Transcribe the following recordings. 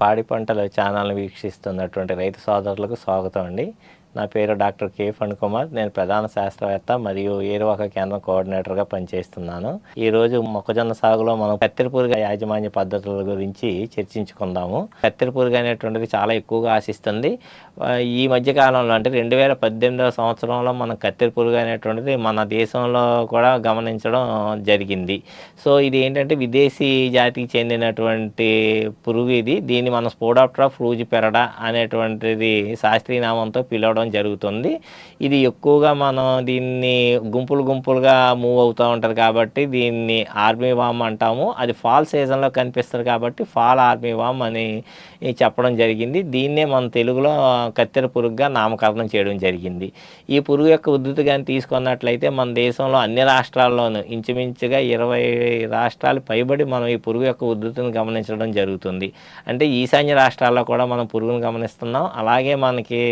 పాడి పంటల ఛానల్ని వీక్షిస్తున్నటువంటి రైతు సోదరులకు స్వాగతం అండి. నా పేరు డాక్టర్ కె ఫణికుమార్. నేను ప్రధాన శాస్త్రవేత్త మరియు ఏరువాక కేంద్రం కోఆర్డినేటర్గా పనిచేస్తున్నాను. ఈరోజు మొక్కజొన్న సాగులో మనం కత్తెర పురుగు యాజమాన్య పద్ధతుల గురించి చర్చించుకుందాము. కత్తెర పురుగు అనేటువంటిది చాలా ఎక్కువగా ఆశిస్తుంది. ఈ మధ్యకాలంలో అంటే 2018 సంవత్సరంలో మనం కత్తెర పురుగు అనేటువంటిది మన దేశంలో కూడా గమనించడం జరిగింది. సో ఇది ఏంటంటే విదేశీ జాతికి చెందినటువంటి పురుగు ఇది. దీన్ని మనం స్పోడాప్టెరా ఫ్రూజిపెరడా అనేటువంటిది శాస్త్రీయ నామంతో పిలవడం జరుగుతుంది. ఇది ఎక్కువగా మనం దీన్ని గుంపులుగా మూవ్ అవుతూ ఉంటుంది కాబట్టి దీన్ని ఆర్మీ వామ్ అంటాము. అది ఫాల్ సీజన్లో కనిపిస్తుంది కాబట్టి ఫాల్ ఆర్మీ వామ్ అని చెప్పడం జరిగింది. దీన్నే మన తెలుగులో కత్తెర పురుగుగా నామకరణం చేయడం జరిగింది. ఈ పురుగు యొక్క ఉధృతి కానీ తీసుకున్నట్లయితే మన దేశంలో అన్ని రాష్ట్రాల్లోనూ ఇంచుమించుగా 20 రాష్ట్రాలు పైబడి మనం ఈ పురుగు యొక్క ఉధృతిని గమనించడం జరుగుతుంది. అంటే ఈశాన్య రాష్ట్రాల్లో కూడా మనం పురుగును గమనిస్తున్నాం. అలాగే మనకి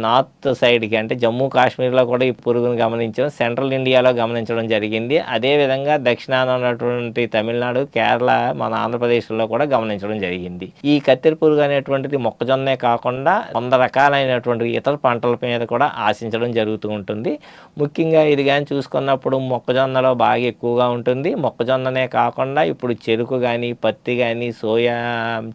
నార్త్ సైడ్కి అంటే జమ్మూ కాశ్మీర్లో కూడా ఈ పురుగును గమనించాం. సెంట్రల్ ఇండియాలో గమనించడం జరిగింది. అదేవిధంగా దక్షిణాన ఉన్నటువంటి తమిళనాడు, కేరళ, మన ఆంధ్రప్రదేశ్లో కూడా గమనించడం జరిగింది. ఈ కత్తెర పురుగు అనేటువంటిది మొక్కజొన్నే కాకుండా 100 రకాలైనటువంటి ఇతర పంటల మీద కూడా ఆశించడం జరుగుతూ ఉంటుంది. ముఖ్యంగా ఇది కానీ చూసుకున్నప్పుడు మొక్కజొన్నలో బాగా ఎక్కువగా ఉంటుంది. మొక్కజొన్ననే కాకుండా ఇప్పుడు చెరుకు కానీ, పత్తి కానీ, సోయా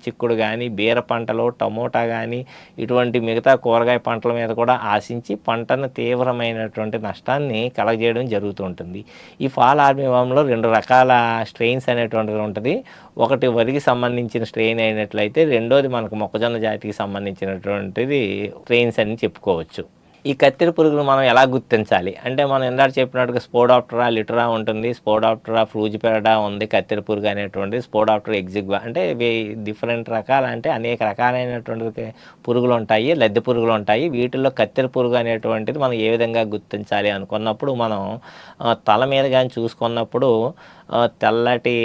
చిక్కుడు కానీ, బీర పంటలు, టమోటా కానీ ఇటువంటి మిగతా కూరగాయ పంటల మీద కూడా ఆశించి పంటను తీవ్రమైనటువంటి నష్టాన్ని కలగజేయడం జరుగుతూ ఉంటుంది. ఈ ఫాల్ ఆర్మీ వామ్లో 2 రకాల స్ట్రెయిన్స్ అనేటువంటిది ఉంటుంది. ఒకటి వరికి సంబంధించిన స్ట్రెయిన్ అయినట్లయితే రెండోది మనకు మొక్కజొన్న జాతికి సంబంధించినటువంటిది స్ట్రెయిన్స్ అని చెప్పుకోవచ్చు. ఈ కత్తెర పురుగును మనం ఎలా గుర్తించాలి అంటే మనం ఇందాక చెప్పినట్టుగా స్పోడాప్టెరా లిటరా ఉంటుంది, స్పోడాప్టెరా ఫ్రూజిపెరడా ఉంది, కత్తెర పురుగు అనేటువంటి స్పోడాప్టెరా ఎగ్జిగ్వా అంటే ఇవి డిఫరెంట్ రకాలు అంటే అనేక రకాలైనటువంటి పురుగులు ఉంటాయి, లద్దె పురుగులు ఉంటాయి. వీటిల్లో కత్తెర పురుగు అనేటువంటిది మనం ఏ విధంగా గుర్తించాలి అనుకున్నప్పుడు మనం తల మీద కానీ చూసుకున్నప్పుడు తెల్లటి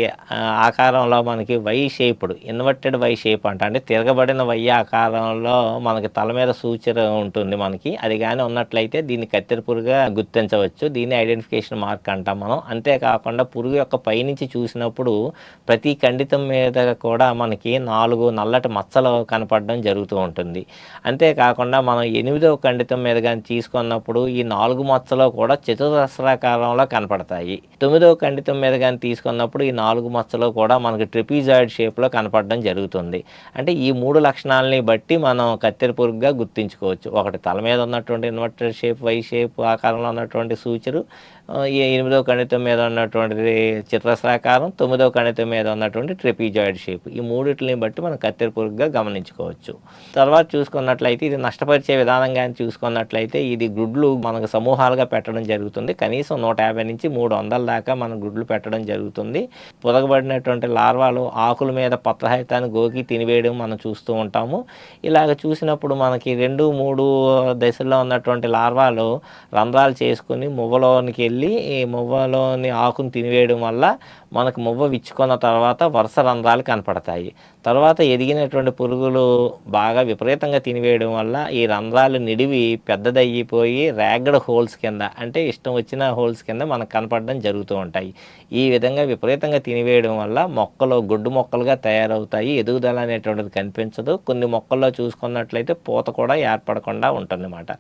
ఆకారంలో మనకి Y shaped inverted Y shape అంటే తిరగబడిన వై ఆకారంలో మనకి తల మీద సూచన ఉంటుంది మనకి. అది కానీ ఉన్నట్లయితే దీన్ని కత్తెర పురుగుగా గుర్తించవచ్చు. దీన్ని ఐడెంటిఫికేషన్ మార్క్ అంటాం మనం. అంతేకాకుండా పురుగు యొక్క పైనుంచి చూసినప్పుడు ప్రతి ఖండితం మీద కూడా మనకి 4 నల్లటి మచ్చలు కనపడడం జరుగుతూ ఉంటుంది. అంతేకాకుండా మనం 8వ ఖండితం మీద కానీ తీసుకున్నప్పుడు ఈ 4 మచ్చలు కూడా చతురస్రాకారంలో కనపడతాయి. 9వ ఖండితం మీద కానీ తీసుకున్నప్పుడు ఈ 4 మచ్చలు కూడా మనకి ట్రెపీజాయిడ్ షేప్లో కనపడడం జరుగుతుంది. అంటే ఈ 3 లక్షణాలని బట్టి మనం కత్తెర పురుగుగా గుర్తించుకోవచ్చు. ఒకటి తల మీద ఉన్నటువంటి ఇన్వర్టెడ్ షేప్ వై షేప్ ఆకారంలో ఉన్నటువంటి సూచరు, ఈ 8వ ఖండితం మీద ఉన్నటువంటిది చతురస్రాకారం, 9వ ఖండితం మీద ఉన్నటువంటి ట్రెపీజాయిడ్ షేప్. ఈ మూడిటిని బట్టి మనం కత్తెర పురుగుగా గమనించుకోవచ్చు. తర్వాత చూసుకున్నట్లయితే ఇది నష్టపరిచే విధానంగా చూసుకున్నట్లయితే ఇది గుడ్లు మనకు సమూహాలుగా పెట్టడం జరుగుతుంది. కనీసం 150 నుంచి 300 దాకా మన గుడ్లు పెట్టడం జరుగుతుంది. పొదగబడినటువంటి లార్వాలు ఆకుల మీద పత్రహితాన్ని గోకి తినివేయడం మనం చూస్తూ ఉంటాము. ఇలాగ చూసినప్పుడు మనకి 2-3 దశల్లో ఉన్నటువంటి లార్వాలు రంధ్రాలు చేసుకుని మువ్వలోనికి వెళ్ళి ఈ మువ్వలోని ఆకును తినివేయడం వల్ల మనకు మువ్వ విచ్చుకున్న తర్వాత వరుస రంధ్రాలు కనపడతాయి. తర్వాత ఎదిగినటువంటి పురుగులు బాగా విపరీతంగా తినివేయడం వల్ల ఈ రంధ్రాలు నిడివి పెద్దదయ్యిపోయి ర్యాగడ్ హోల్స్ కింద అంటే ఇష్టం వచ్చిన హోల్స్ కింద మనకు కనపడడం జరుగుతూ ఉంటాయి. ఈ విధంగా విపరీతంగా తినివేయడం వల్ల మొక్కలు గొడ్డు మొక్కలుగా తయారవుతాయి. ఎదుగుదల అనేటువంటిది కనిపించదు. కొన్ని మొక్కల్లో చూసుకున్నట్లయితే పూత కూడా ఏర్పడకుండా ఉంటుందన్నమాట.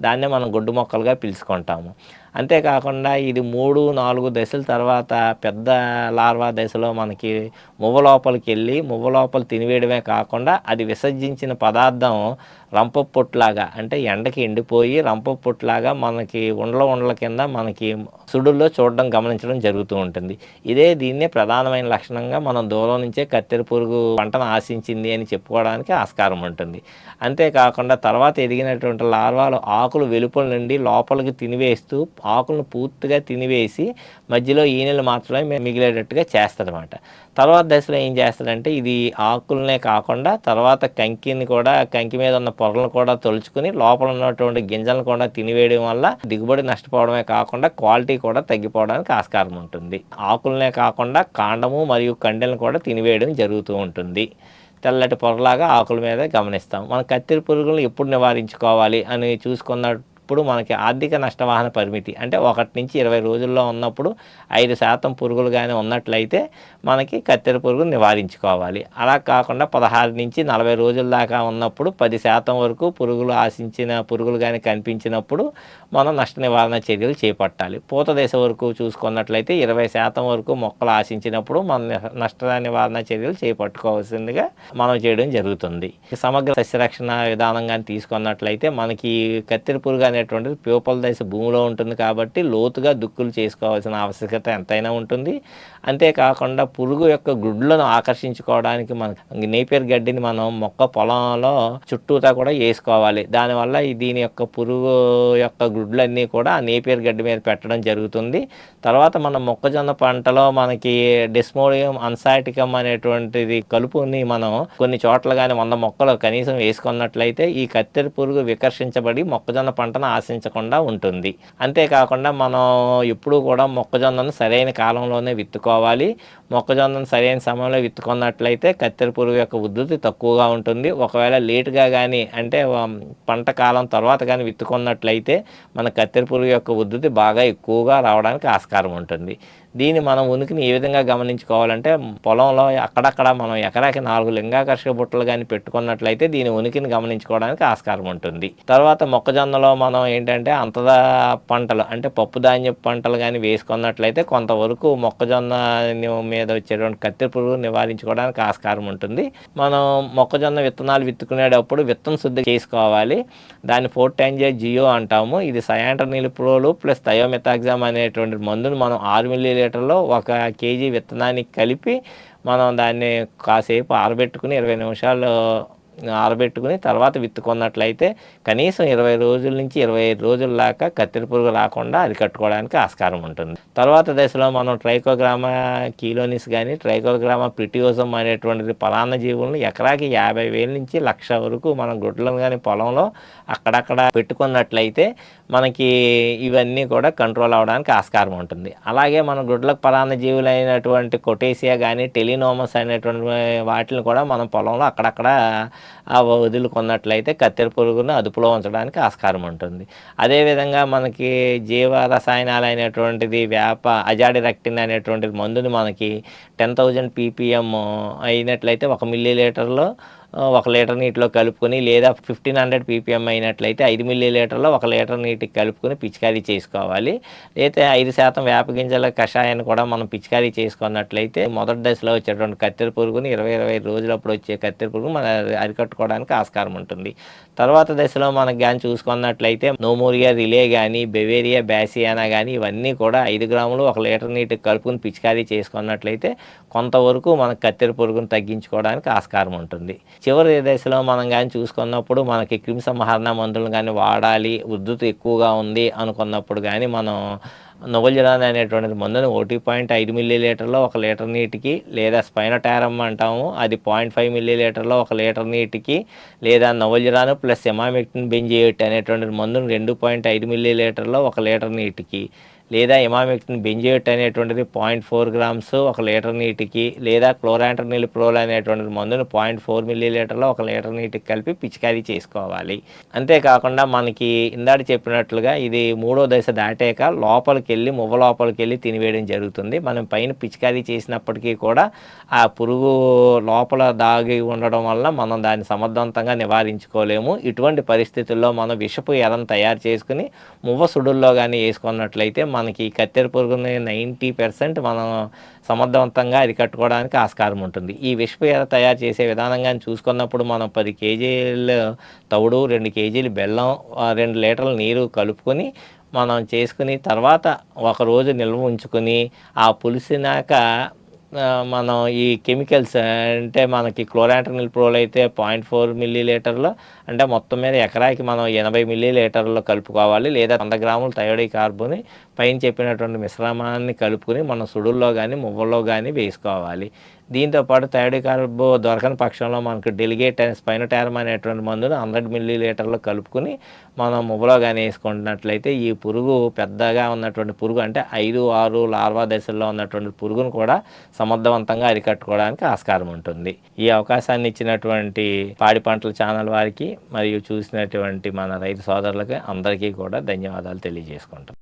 దాన్నే మనం గొడ్డు మొక్కలుగా పిలుచుకుంటాము. అంతేకాకుండా ఇది 3-4 దశల తర్వాత పెద్ద లార్వా దశలో మనకి మువ్వ లోపలికి వెళ్ళి మువ్వ లోపల తినివేయడమే కాకుండా అది విసర్జించిన పదార్థం రంపపొట్టులాగా అంటే ఎండకి ఎండిపోయి రంపపొట్టులాగా మనకి ఉండల కింద మనకి సుడుల్లో చూడడం గమనించడం జరుగుతూ ఉంటుంది. దీన్నే ప్రధానమైన లక్షణంగా మనం దూరం నుంచే కత్తెర పురుగు పంటను ఆశించింది అని చెప్పుకోవడానికి ఆస్కారం ఉంటుంది. అంతేకాకుండా తర్వాత ఎదిగినటువంటి లార్వాలు ఆకులు వెలుపల నుండి లోపలికి తినివేస్తూ ఆకులను పూర్తిగా తినివేసి మధ్యలో ఈనెలు మాత్రమే మిగిలేటట్టుగా చేస్తారన్నమాట. తర్వాత దశలో ఏం చేస్తాడంటే ఇది ఆకులనే కాకుండా తర్వాత కంకి మీద ఉన్న పొరలను కూడా తొలుచుకుని లోపల ఉన్నటువంటి గింజలను కూడా తినివేయడం వల్ల దిగుబడి నష్టపోవడమే కాకుండా క్వాలిటీ కూడా తగ్గిపోవడానికి ఆస్కారం ఉంటుంది. ఆకులనే కాకుండా కాండము మరియు కండెలను కూడా తినివేయడం జరుగుతూ ఉంటుంది. తెల్లటి పొరలాగా ఆకుల మీద గమనిస్తాం. మనం కత్తెర పురుగులను ఎప్పుడు నివారించుకోవాలి అని చూసుకున్నప్పుడు ఇప్పుడు మనకి ఆర్థిక నష్టవాహన పరిమితి అంటే 1 నుంచి 20 రోజుల్లో ఉన్నప్పుడు 5% పురుగులు కానీ ఉన్నట్లయితే మనకి కత్తెర పురుగు నివారించుకోవాలి. అలా కాకుండా 16 నుంచి 40 రోజుల దాకా ఉన్నప్పుడు 10% వరకు పురుగులు ఆశించిన పురుగులు కానీ కనిపించినప్పుడు మనం నష్ట నివారణ చర్యలు చేపట్టాలి. పూత దశ వరకు చూసుకున్నట్లయితే 20% వరకు మొక్కలు ఆశించినప్పుడు మనం నష్ట నివారణ చర్యలు చేపట్టుకోవాల్సిందిగా మనం చేయడం జరుగుతుంది. సమగ్ర సస్యరక్షణ విధానం కానీ తీసుకున్నట్లయితే మనకి కత్తెర పురుగు అనేటువంటిది ప్యూపల దశ భూమిలో ఉంటుంది కాబట్టి లోతుగా దుక్కులు చేసుకోవాల్సిన ఆవశ్యకత ఎంతైనా ఉంటుంది. అంతేకాకుండా పురుగు యొక్క గుడ్లను ఆకర్షించుకోవడానికి మన నేపియర్ గడ్డిని మనం మొక్క పొలంలో చుట్టూతా కూడా వేసుకోవాలి. దానివల్ల దీని యొక్క పురుగు యొక్క గుడ్లన్నీ కూడా ఆ నేపియర్ గడ్డి మీద పెట్టడం జరుగుతుంది. తర్వాత మన మొక్కజొన్న పంటలో మనకి డెస్మోడియం అన్సాటికమ్ అనేటువంటిది కలుపుని మనం కొన్ని చోట్ల కానీ 100 మొక్కలు కనీసం వేసుకున్నట్లయితే ఈ కత్తెర పురుగు వికర్షించబడి మొక్కజొన్న పంటను ఆశించకుండా ఉంటుంది. అంతేకాకుండా మనం ఎప్పుడూ కూడా మొక్కజొన్నను సరైన కాలంలోనే విత్తుకోవాలి. మొక్కజొన్నను సరైన సమయంలో విత్తుకున్నట్లయితే కత్తెర పురుగు యొక్క ఉధృతి తక్కువగా ఉంటుంది. ఒకవేళ లేటుగా కానీ అంటే పంట కాలం తర్వాత కానీ విత్తుకున్నట్లయితే మన కత్తెర పురుగు యొక్క ఉధృతి బాగా ఎక్కువగా రావడానికి ఆస్కారం ఉంటుంది. దీన్ని మనం ఉనికిని ఏ విధంగా గమనించుకోవాలంటే పొలంలో అక్కడక్కడ మనం ఎకరాకి 4 లింగాకర్షక బుట్టలు కానీ పెట్టుకున్నట్లయితే దీని ఉనికిని గమనించుకోవడానికి ఆస్కారం ఉంటుంది. తర్వాత మొక్కజొన్నలో మనం ఏంటంటే అంతదా పంటలు అంటే పప్పు ధాన్య పంటలు కానీ వేసుకున్నట్లయితే కొంతవరకు మొక్కజొన్న మీద వచ్చేటువంటి కత్తెర పురుగు నివారించుకోవడానికి ఆస్కారం ఉంటుంది. మనం మొక్కజొన్న విత్తనాలు విత్తుకునేటప్పుడు విత్తన శుద్ధి చేసుకోవాలి. దాన్ని 4-10 జియో అంటాము. ఇది సయాంట్రనిలిప్రోల్ ప్లస్ థయోమెథాక్సామ్ అనేటువంటి మందును మనం 6 మిల్లీ లీటర్లో 1 కేజీ విత్తనానికి కలిపి మనం దాన్ని కాసేపు ఆరబెట్టుకుని 20 నిమిషాలు ఆరబెట్టుకుని తర్వాత విత్తుకున్నట్లయితే కనీసం 20 రోజుల నుంచి 25 రోజుల దాకా కత్తెర పురుగు రాకుండా అరికట్టుకోవడానికి ఆస్కారం ఉంటుంది. తర్వాత దశలో మనం ట్రైకోగ్రామా కీలోనిస్ కానీ ట్రైకోగ్రామా ప్రిటియోజం అనేటువంటిది పరాన్న జీవులను ఎకరాకి 50,000 నుంచి 1,00,000 వరకు మనం గుడ్లను కానీ పొలంలో అక్కడక్కడ పెట్టుకున్నట్లయితే మనకి ఇవన్నీ కూడా కంట్రోల్ అవ్వడానికి ఆస్కారం ఉంటుంది. అలాగే మన గుడ్లకు పరాన్న జీవులైనటువంటి కొటేసియా కానీ టెలినోమస్ అనేటువంటి వాటిని కూడా మనం పొలంలో అక్కడక్కడ వదులుకున్నట్లయితే కత్తెర పురుగును అదుపులో ఉంచడానికి ఆస్కారం ఉంటుంది. అదేవిధంగా మనకి జీవ రసాయనాలు అయినటువంటిది వేప అజాడిరెక్టిన్ అనేటువంటిది మందుని మనకి 10,000 ppm అయినట్లయితే 1 మిల్లీ లీటర్లో 1 లీటర్ నీటిలో కలుపుకొని లేదా 1500 ppm అయినట్లయితే 5 మిల్లీ లీటర్లో 1 లీటర్ నీటికి కలుపుకొని పిచికారీ చేసుకోవాలి. అయితే 5% వేప గింజల కషాయాన్ని కూడా మనం పిచికారీ చేసుకున్నట్లయితే మొదటి దశలో వచ్చేటువంటి కత్తెర పురుగుని 20-25 రోజులప్పుడు వచ్చే కత్తెర పురుగు మనం అరికట్టుకోవడానికి ఆస్కారం ఉంటుంది. తర్వాత దశలో మనకు కానీ చూసుకున్నట్లయితే నోమోరియా రిలే కానీ బెవేరియా బ్యాసియానా కానీ ఇవన్నీ కూడా 5 గ్రాములు 1 లీటర్ నీటికి కలుపుకొని పిచికారీ చేసుకున్నట్లయితే కొంతవరకు మనకు కత్తెర పురుగును తగ్గించుకోవడానికి ఆస్కారం ఉంటుంది. చివరి దశలో మనం కానీ చూసుకున్నప్పుడు మనకి క్రిమిసంహారణ మందులను కానీ వాడాలి, ఉధృతి ఎక్కువగా ఉంది అనుకున్నప్పుడు కానీ మనం నొవల్జిరాన్ అనేటువంటిది మందుని 1.5 మిల్లీ లీటర్లో 1 లీటర్ నీటికి లేదా స్పైనోటారమ్ అంటాము అది 0.5 మిల్లీ లీటర్లో 1 లీటర్ నీటికి లేదా నొవల్జిరాన్ ప్లస్ ఇమామెక్టిన్ బెంజోయేట్ అనేటువంటిది మందుని 2.5 మిల్లీ లీటర్లో 1 లీటర్ నీటికి లేదా ఇమామెక్టిన్ బెంజోయేట్ అనేటువంటిది 0.4 గ్రామ్స్ 1 లీటర్ నీటికి లేదా క్లోరాంట్రనిలిప్రోల్ అనేటువంటిది మందుని 0.4 మిల్లీ లీటర్లో 1 లీటర్ నీటికి కలిపి పిచికారీ చేసుకోవాలి. అంతేకాకుండా మనకి ఇందాక చెప్పినట్లుగా ఇది 3వ దశ దాటాక లోపలికి వెళ్ళి మువ్వ లోపలికి వెళ్ళి తినివేయడం జరుగుతుంది. మనం పైన పిచికారీ చేసినప్పటికీ కూడా ఆ పురుగు లోపల దాగి ఉండడం వల్ల మనం దాన్ని సమర్థవంతంగా నివారించుకోలేము. ఇటువంటి పరిస్థితుల్లో మనం విషపు ఎరను తయారు చేసుకుని మువ్వ సుడుల్లో కానీ వేసుకున్నట్లయితే మనకి కత్తెర పురుగుని 90% మనం సమర్థవంతంగా అరికట్టుకోవడానికి ఆస్కారం ఉంటుంది. ఈ విషపు ఎర తయారు చేసే విధానంగా చూసుకున్నప్పుడు మనం 10 కేజీల తవుడు 2 కేజీలు బెల్లం 2 లీటర్ల నీరు కలుపుకొని మనం చేసుకుని తర్వాత 1 రోజు నిల్వ ఉంచుకొని ఆ పులిసినాక మనం ఈ కెమికల్స్ అంటే మనకి క్లోరాంట్రనిలిప్రోల్ అయితే 0.4 మిల్లీ లీటర్లో అంటే మొత్తం మీద ఎకరాకి మనం 80 మిల్లీ లీటర్లో కలుపుకోవాలి లేదా 100 గ్రాములు థయోడీ కార్బోని పైన చెప్పినటువంటి మిశ్రమాన్ని కలుపుకొని మనం సుడుల్లో కానీ మువ్వల్లో కానీ వేసుకోవాలి. దీంతో పాటు థైరాయిడ్ కార్బో దొరకని పక్షంలో మనకు డెలిగేట్ అనే స్పైనోటారం అనేటువంటి మందును 100 మిల్లీలీటర్లు కలుపుకొని మనం మువ్వలో కానీ వేసుకుంటున్నట్లయితే ఈ పురుగు పెద్దగా ఉన్నటువంటి పురుగు అంటే 5-6 లార్వా దశల్లో ఉన్నటువంటి పురుగును కూడా సమర్థవంతంగా అరికట్టుకోవడానికి ఆస్కారం ఉంటుంది. ఈ అవకాశాన్ని ఇచ్చినటువంటి పాడి పంటల ఛానల్ వారికి మరియు చూసినటువంటి మన రైతు సోదరులకి అందరికీ కూడా ధన్యవాదాలు తెలియజేసుకుంటాం.